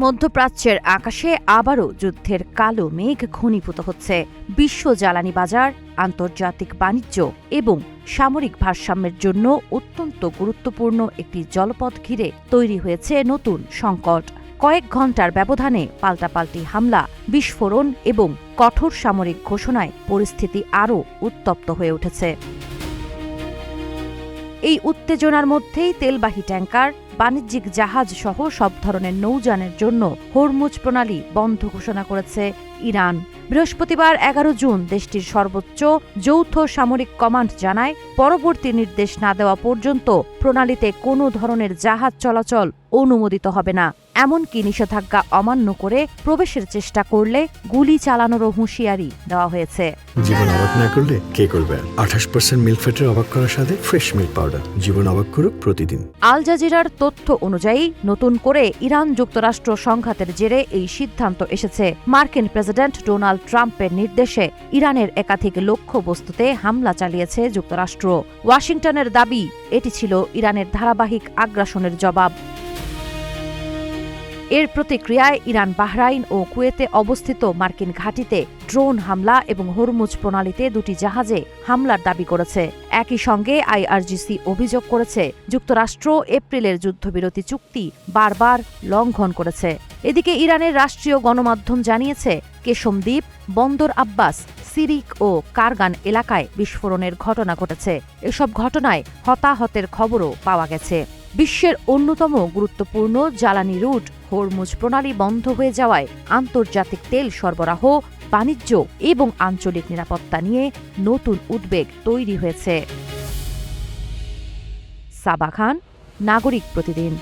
মধ্যপ্রাচ্যের আকাশে আবারও যুদ্ধের কালো মেঘ ঘনীভূত হচ্ছে। বিশ্ব জ্বালানি বাজার, আন্তর্জাতিক বাণিজ্য এবং সামরিক ভারসাম্যের জন্য অত্যন্ত গুরুত্বপূর্ণ একটি জলপথ ঘিরে তৈরি হয়েছে নতুন সংকট। কয়েক ঘণ্টার ব্যবধানে পাল্টাপাল্টি হামলা, বিস্ফোরণ এবং কঠোর সামরিক ঘোষণায় পরিস্থিতি আরও উত্তপ্ত হয়ে উঠেছে। এই উত্তেজনার মধ্যেই তেলবাহী ট্যাঙ্কার, বাণিজ্যিক জাহাজ সহ সব ধরনের নৌযানের জন্য হরমুজ প্রণালী বন্ধ ঘোষণা করেছে ইরান। বৃহস্পতিবার 11 জুন দেশটির সর্বোচ্চ যৌথ সামরিক কমান্ড জানায়, পরবর্তী নির্দেশ না দেওয়া পর্যন্ত প্রণালীতে কোনো ধরনের জাহাজ চলাচল অনুমোদিত হবে না। এমনকি নিষেধাজ্ঞা অমান্য করে প্রবেশের চেষ্টা করলে গুলি চালানোরও হুঁশিয়ারি দেওয়া হয়েছে। জীবন অবাক না করলে কে করবে? 28% মিল্ক ফ্যাটের অবাক করার সাথে ফ্রেশ মিল্ক পাউডার। জীবন অবাক করুক প্রতিদিন। আল জাজিরার তথ্য অনুযায়ী নতুন করে ইরান যুক্তরাষ্ট্র সংঘাতের জেরে এই সিদ্ধান্ত এসেছে। মার্কিন প্রেসিডেন্ট ডোনাল্ড ট্রাম্পের নির্দেশে ইরানের একাধিক লক্ষ্যবস্তুতে হামলা চালিয়েছে যুক্তরাষ্ট্র। ওয়াশিংটনের দাবি, এটি ছিল ইরানের ধারাবাহিক আগ্রাসনের জবাব। এর প্রতিক্রিয়ায় ইরান বাহরাইন ও কুয়েতে অবস্থিত মার্কিন ঘাঁটিতে ড্রোন হামলা এবং হরমুজ প্রণালীতে দুটি জাহাজে হামলার দাবি করেছে। একই সঙ্গে আইআরজিসি অভিযোগ করেছে, যুক্তরাষ্ট্র এপ্রিলের যুদ্ধবিরতি চুক্তি বারবার লঙ্ঘন করেছে। এদিকে ইরানের রাষ্ট্রীয় গণমাধ্যম জানিয়েছে, কেশম দ্বীপ, বন্দর আব্বাস, সিরিক ও কারগান এলাকায় বিস্ফোরণের ঘটনা ঘটেছে। এসব ঘটনায় হতাহতের খবরও পাওয়া গেছে। বিশ্বের অন্যতম গুরুত্বপূর্ণ জ্বালানি রুট হরমুজ প্রণালী বন্ধ হয়ে যাওয়ায় আন্তর্জাতিক তেল সরবরাহ, বাণিজ্য এবং আঞ্চলিক নিরাপত্তা নিয়ে নতুন উদ্বেগ তৈরি হয়েছে। সাবা খান, নাগরিক প্রতিদিন।